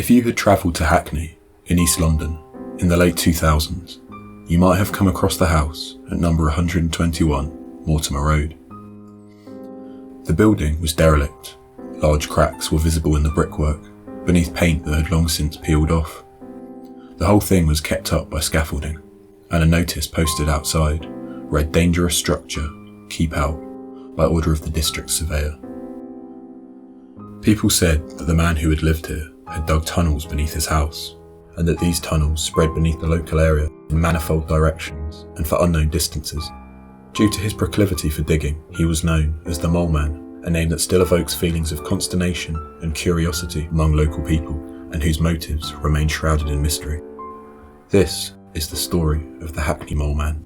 If you had travelled to Hackney in East London in the late 2000s, you might have come across the house at number 121 Mortimer Road. The building was derelict. Large cracks were visible in the brickwork, beneath paint that had long since peeled off. The whole thing was kept up by scaffolding, and a notice posted outside read "Dangerous structure, keep out," by order of the district surveyor. People said that the man who had lived here had dug tunnels beneath his house, and that these tunnels spread beneath the local area in manifold directions and for unknown distances. Due to his proclivity for digging, he was known as the Mole Man, a name that still evokes feelings of consternation and curiosity among local people, and whose motives remain shrouded in mystery. This is the story of the Hackney Mole Man.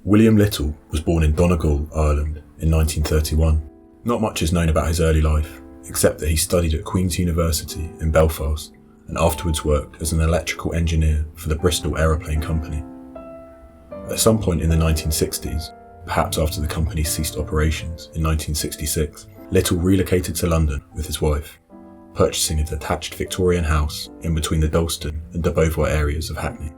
William Little was born in Donegal, Ireland in 1931. Not much is known about his early life, except that he studied at Queen's University in Belfast and afterwards worked as an electrical engineer for the Bristol Aeroplane Company. At some point in the 1960s, perhaps after the company ceased operations in 1966, Little relocated to London with his wife, purchasing a detached Victorian house in between the Dalston and de Beauvoir areas of Hackney.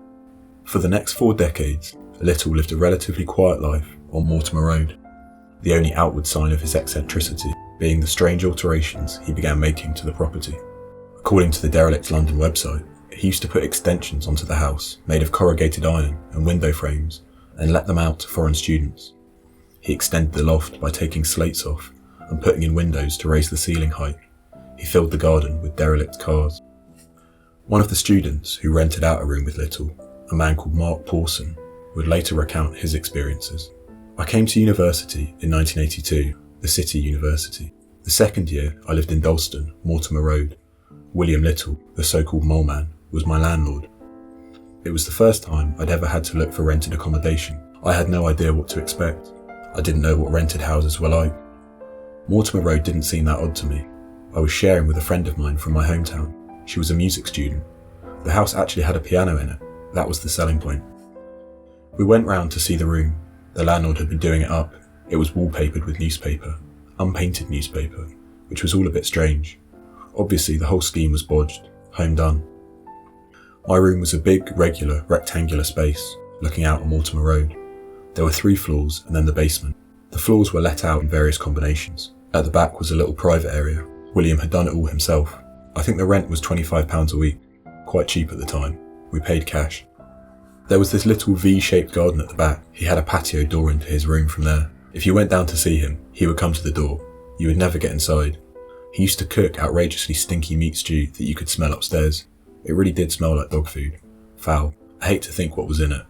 For the next 4 decades, Little lived a relatively quiet life on Mortimer Road, the only outward sign of his eccentricity being the strange alterations he began making to the property. According to the Derelict London website, he used to put extensions onto the house made of corrugated iron and window frames and let them out to foreign students. He extended the loft by taking slates off and putting in windows to raise the ceiling height. He filled the garden with derelict cars. One of the students who rented out a room with Little, a man called Mark Pawson, would later recount his experiences. I came to university in 1982, the City University. The second year I lived in Dalston, Mortimer Road. William Little, the so-called Mole Man, was my landlord. It was the first time I'd ever had to look for rented accommodation. I had no idea what to expect. I didn't know what rented houses were like. Mortimer Road didn't seem that odd to me. I was sharing with a friend of mine from my hometown. She was a music student. The house actually had a piano in it. That was the selling point. We went round to see the room. The landlord had been doing it up. It was wallpapered with newspaper, unpainted newspaper, which was all a bit strange. Obviously the whole scheme was bodged, home done. My room was a big, regular, rectangular space, looking out on Mortimer Road. There were 3 floors and then the basement. The floors were let out in various combinations. At the back was a little private area. William had done it all himself. I think the rent was £25 a week, quite cheap at the time. We paid cash. There was this little V-shaped garden at the back. He had a patio door into his room from there. If you went down to see him, he would come to the door. You would never get inside. He used to cook outrageously stinky meat stew that you could smell upstairs. It really did smell like dog food. Foul. I hate to think what was in it.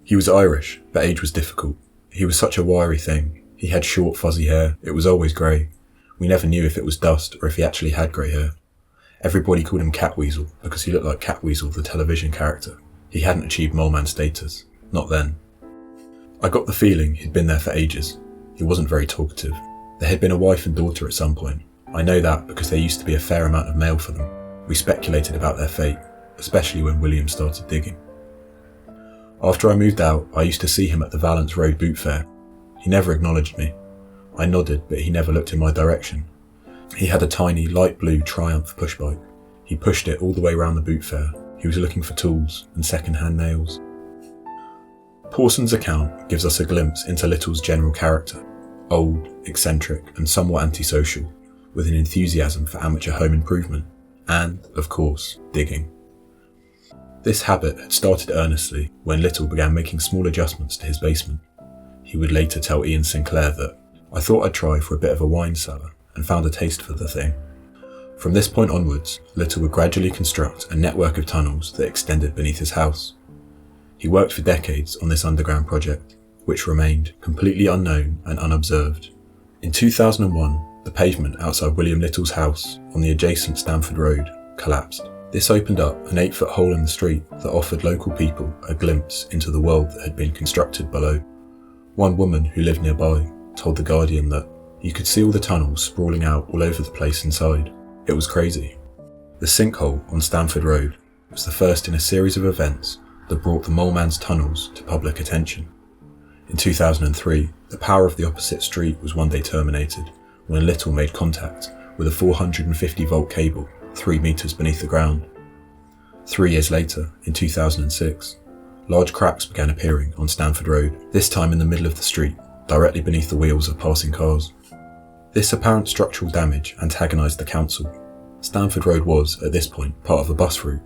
He was Irish, but age was difficult. He was such a wiry thing. He had short fuzzy hair. It was always grey. We never knew if it was dust or if he actually had grey hair. Everybody called him Catweasel because he looked like Catweasel, the television character. He hadn't achieved Mole Man status. Not then. I got the feeling he'd been there for ages. He wasn't very talkative. There had been a wife and daughter at some point. I know that because there used to be a fair amount of mail for them. We speculated about their fate, especially when William started digging. After I moved out, I used to see him at the Valence Road Boot Fair. He never acknowledged me. I nodded, but he never looked in my direction. He had a tiny, light blue Triumph pushbike. He pushed it all the way around the boot fair. He was looking for tools and second-hand nails. Pawson's account gives us a glimpse into Little's general character. Old, eccentric, and somewhat antisocial, with an enthusiasm for amateur home improvement, and, of course, digging. This habit had started earnestly when Little began making small adjustments to his basement. He would later tell Ian Sinclair that, "I thought I'd try for a bit of a wine cellar and found a taste for the thing." From this point onwards, Little would gradually construct a network of tunnels that extended beneath his house. He worked for decades on this underground project, which remained completely unknown and unobserved. In 2001, the pavement outside William Little's house on the adjacent Stamford Road collapsed. This opened up an 8-foot hole in the street that offered local people a glimpse into the world that had been constructed below. One woman who lived nearby told The Guardian that you could see all the tunnels sprawling out all over the place inside. It was crazy. The sinkhole on Stamford Road was the first in a series of events that brought the Mole Man's tunnels to public attention. In 2003, the power of the opposite street was one day terminated when Little made contact with a 450-volt cable 3 metres beneath the ground. 3 years later, in 2006, large cracks began appearing on Stamford Road, this time in the middle of the street, directly beneath the wheels of passing cars. This apparent structural damage antagonised the council. Stamford Road was, at this point, part of a bus route,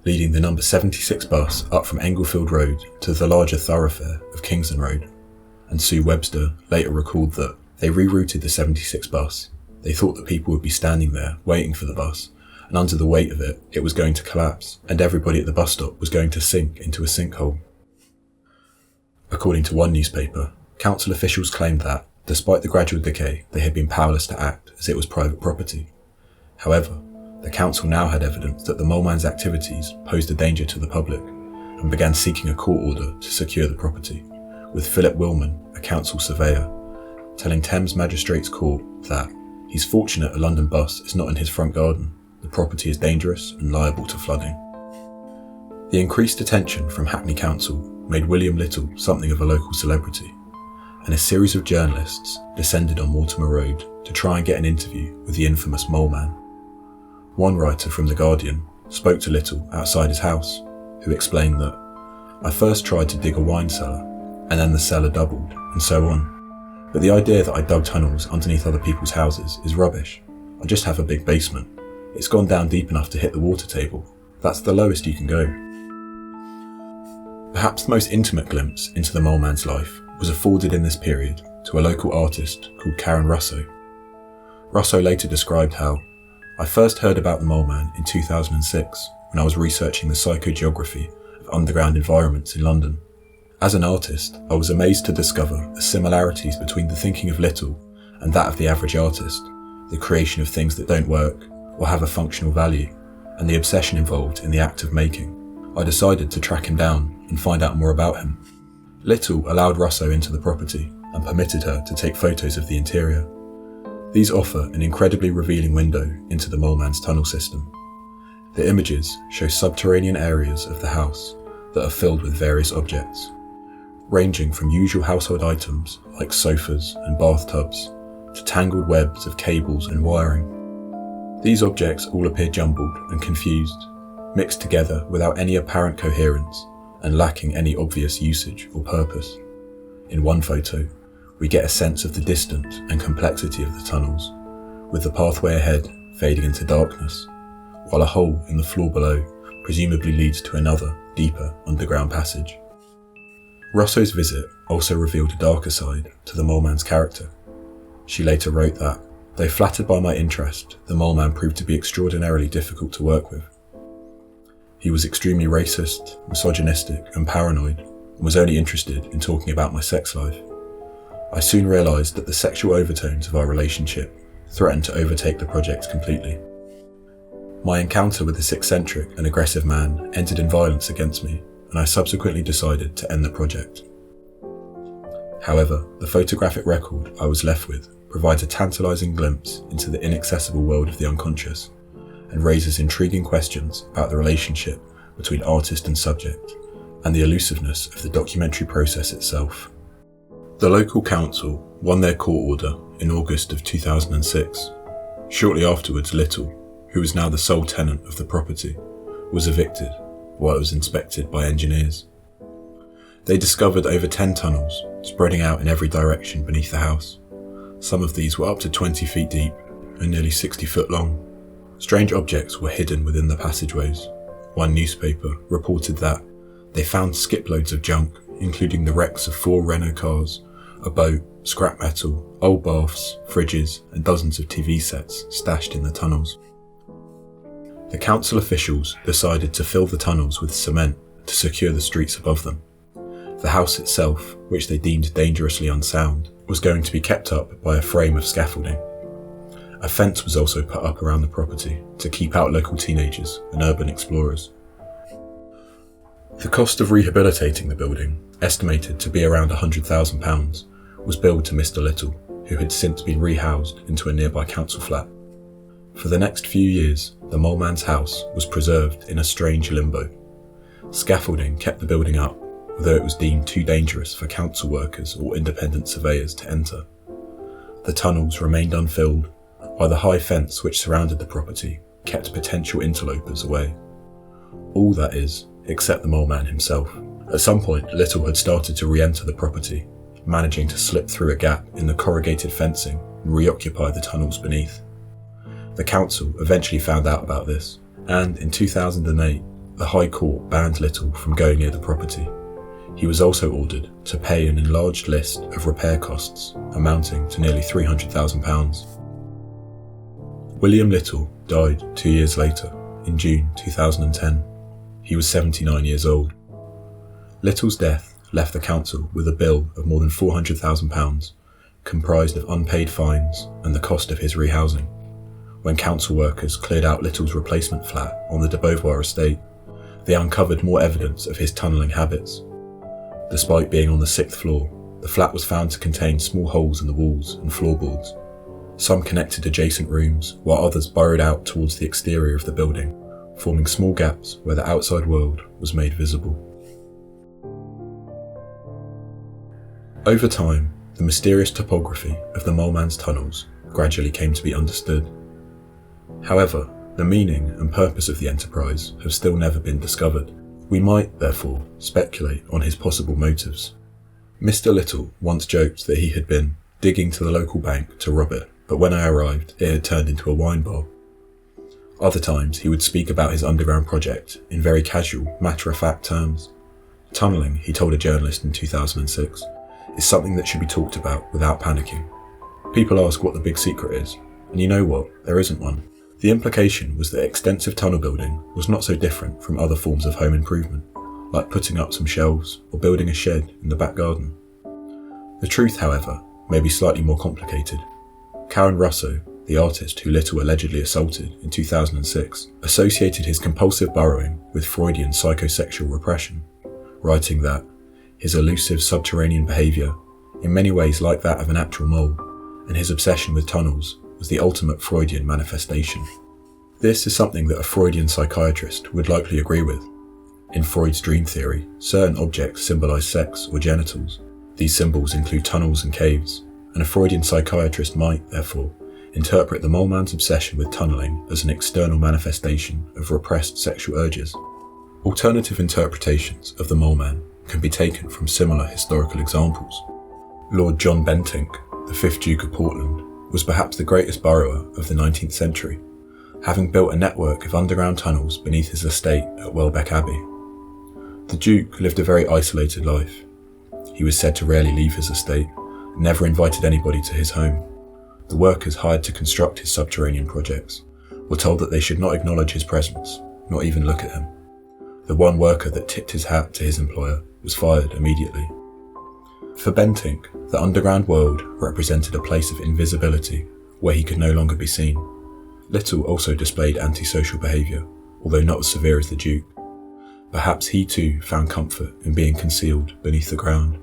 leading the number 76 bus up from Englefield Road to the larger thoroughfare of Kingston Road, and Sue Webster later recalled that they rerouted the 76 bus. They thought that people would be standing there waiting for the bus, and under the weight of it, it was going to collapse, and everybody at the bus stop was going to sink into a sinkhole. According to one newspaper, council officials claimed that, despite the gradual decay, they had been powerless to act as it was private property. However, the council now had evidence that the Mole Man's activities posed a danger to the public, and began seeking a court order to secure the property, with Philip Willman, a council surveyor, telling Thames Magistrates Court that he's fortunate a London bus is not in his front garden. The property is dangerous and liable to flooding. The increased attention from Hackney Council made William Little something of a local celebrity, and a series of journalists descended on Mortimer Road to try and get an interview with the infamous Mole Man. One writer from The Guardian spoke to Little outside his house, who explained that, "I first tried to dig a wine cellar, and then the cellar doubled, and so on. But the idea that I dug tunnels underneath other people's houses is rubbish. I just have a big basement. It's gone down deep enough to hit the water table. That's the lowest you can go." Perhaps the most intimate glimpse into the Mole Man's life was afforded in this period to a local artist called Karen Russo. Russo later described how, "I first heard about the Mole Man in 2006 when I was researching the psychogeography of underground environments in London. As an artist, I was amazed to discover the similarities between the thinking of Little and that of the average artist, the creation of things that don't work or have a functional value, and the obsession involved in the act of making. I decided to track him down and find out more about him." Little allowed Russo into the property and permitted her to take photos of the interior. These offer an incredibly revealing window into the Mole Man's tunnel system. The images show subterranean areas of the house that are filled with various objects, ranging from usual household items like sofas and bathtubs to tangled webs of cables and wiring. These objects all appear jumbled and confused, mixed together without any apparent coherence and lacking any obvious usage or purpose. In one photo, we get a sense of the distance and complexity of the tunnels, with the pathway ahead fading into darkness, while a hole in the floor below presumably leads to another, deeper underground passage. Russo's visit also revealed a darker side to the Mole Man's character. She later wrote that, "Though flattered by my interest, the Mole Man proved to be extraordinarily difficult to work with. He was extremely racist, misogynistic and paranoid, and was only interested in talking about my sex life. I soon realised that the sexual overtones of our relationship threatened to overtake the project completely. My encounter with this eccentric and aggressive man ended in violence against me, and I subsequently decided to end the project." However, the photographic record I was left with provides a tantalising glimpse into the inaccessible world of the unconscious, and raises intriguing questions about the relationship between artist and subject, and the elusiveness of the documentary process itself. The local council won their court order in August of 2006. Shortly afterwards, Little, who was now the sole tenant of the property, was evicted while it was inspected by engineers. They discovered over 10 tunnels spreading out in every direction beneath the house. Some of these were up to 20 feet deep and nearly 60 foot long. Strange objects were hidden within the passageways. One newspaper reported that they found skiploads of junk, including the wrecks of 4 Renault cars, a boat, scrap metal, old baths, fridges, and dozens of TV sets stashed in the tunnels. The council officials decided to fill the tunnels with cement to secure the streets above them. The house itself, which they deemed dangerously unsound, was going to be kept up by a frame of scaffolding. A fence was also put up around the property to keep out local teenagers and urban explorers. The cost of rehabilitating the building, estimated to be around £100,000, was billed to Mr. Little, who had since been rehoused into a nearby council flat. For the next few years, the Mole Man's house was preserved in a strange limbo. Scaffolding kept the building up, although it was deemed too dangerous for council workers or independent surveyors to enter. The tunnels remained unfilled, while the high fence which surrounded the property kept potential interlopers away. All, that is, except the Mole Man himself. At some point, Little had started to re-enter the property, managing to slip through a gap in the corrugated fencing and reoccupy the tunnels beneath. The council eventually found out about this, and in 2008, the High Court banned Little from going near the property. He was also ordered to pay an enlarged list of repair costs amounting to nearly £300,000. William Little died 2 years later, in June 2010. He was 79 years old. Little's death left the council with a bill of more than £400,000, comprised of unpaid fines and the cost of his rehousing. When council workers cleared out Little's replacement flat on the de Beauvoir estate, they uncovered more evidence of his tunnelling habits. Despite being on the 6th floor, the flat was found to contain small holes in the walls and floorboards. Some connected adjacent rooms, while others burrowed out towards the exterior of the building, forming small gaps where the outside world was made visible. Over time, the mysterious topography of the Mole Man's tunnels gradually came to be understood. However, the meaning and purpose of the enterprise have still never been discovered. We might, therefore, speculate on his possible motives. Mr. Little once joked that he had been digging to the local bank to rob it, but when I arrived, it had turned into a wine bar. Other times, he would speak about his underground project in very casual, matter-of-fact terms. Tunnelling, he told a journalist in 2006, is something that should be talked about without panicking. People ask what the big secret is, and you know what, there isn't one. The implication was that extensive tunnel building was not so different from other forms of home improvement, like putting up some shelves or building a shed in the back garden. The truth, however, may be slightly more complicated. Karen Russo, the artist who Little allegedly assaulted in 2006, associated his compulsive burrowing with Freudian psychosexual repression, writing that his elusive subterranean behaviour, in many ways like that of an actual mole, and his obsession with tunnels was the ultimate Freudian manifestation. This is something that a Freudian psychiatrist would likely agree with. In Freud's dream theory, certain objects symbolise sex or genitals. These symbols include tunnels and caves, and a Freudian psychiatrist might, therefore, interpret the Mole Man's obsession with tunnelling as an external manifestation of repressed sexual urges. Alternative interpretations of the Mole Man can be taken from similar historical examples. Lord John Bentinck, the 5th Duke of Portland, was perhaps the greatest burrower of the 19th century, having built a network of underground tunnels beneath his estate at Welbeck Abbey. The Duke lived a very isolated life. He was said to rarely leave his estate, and never invited anybody to his home. The workers hired to construct his subterranean projects were told that they should not acknowledge his presence, not even look at him. The one worker that tipped his hat to his employer was fired immediately. For Bentinck, the underground world represented a place of invisibility where he could no longer be seen. Little also displayed antisocial behaviour, although not as severe as the Duke. Perhaps he too found comfort in being concealed beneath the ground.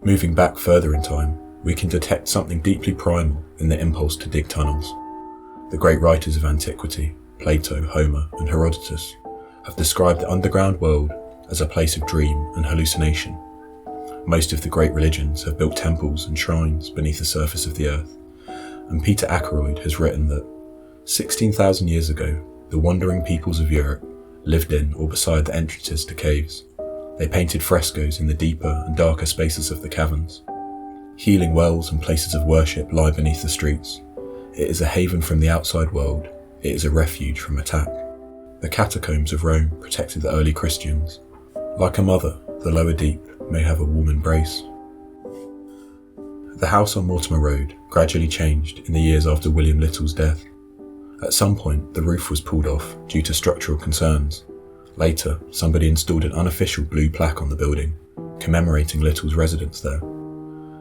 Moving back further in time, we can detect something deeply primal in the impulse to dig tunnels. The great writers of antiquity, Plato, Homer, and Herodotus, have described the underground world as a place of dream and hallucination. Most of the great religions have built temples and shrines beneath the surface of the earth, and Peter Ackroyd has written that 16,000 years ago, the wandering peoples of Europe lived in or beside the entrances to caves. They painted frescoes in the deeper and darker spaces of the caverns. Healing wells and places of worship lie beneath the streets. It is a haven from the outside world. It is a refuge from attack. The catacombs of Rome protected the early Christians. Like a mother, the lower deep may have a warm embrace. The house on Mortimer Road gradually changed in the years after William Little's death. At some point, the roof was pulled off due to structural concerns. Later, somebody installed an unofficial blue plaque on the building, commemorating Little's residence there.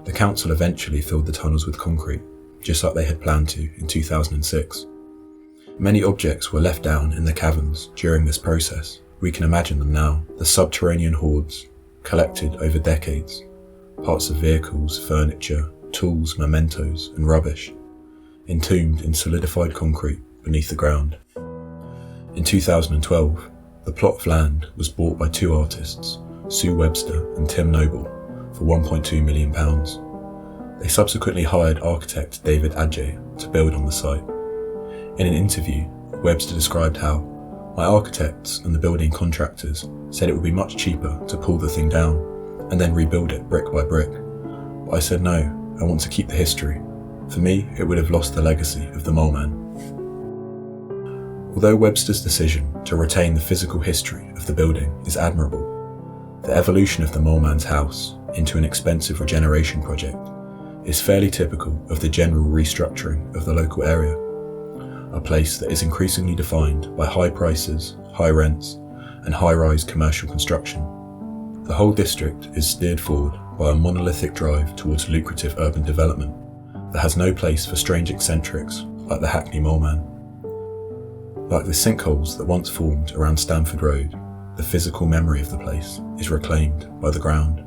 The council eventually filled the tunnels with concrete, just like they had planned to in 2006. Many objects were left down in the caverns during this process. We can imagine them now, the subterranean hoards, collected over decades. Parts of vehicles, furniture, tools, mementos, and rubbish, entombed in solidified concrete beneath the ground. In 2012, the plot of land was bought by two artists, Sue Webster and Tim Noble for £1.2 million. They subsequently hired architect David Adjaye to build on the site. In an interview, Webster described how, "My architects and the building contractors said it would be much cheaper to pull the thing down and then rebuild it brick by brick. But I said no, I want to keep the history. For me, it would have lost the legacy of the Mole Man." Although Webster's decision to retain the physical history of the building is admirable, the evolution of the Mole Man's house into an expensive regeneration project is fairly typical of the general restructuring of the local area, a place that is increasingly defined by high prices, high rents, and high-rise commercial construction. The whole district is steered forward by a monolithic drive towards lucrative urban development that has no place for strange eccentrics like the Hackney Mole Man. Like the sinkholes that once formed around Stamford Road, the physical memory of the place is reclaimed by the ground.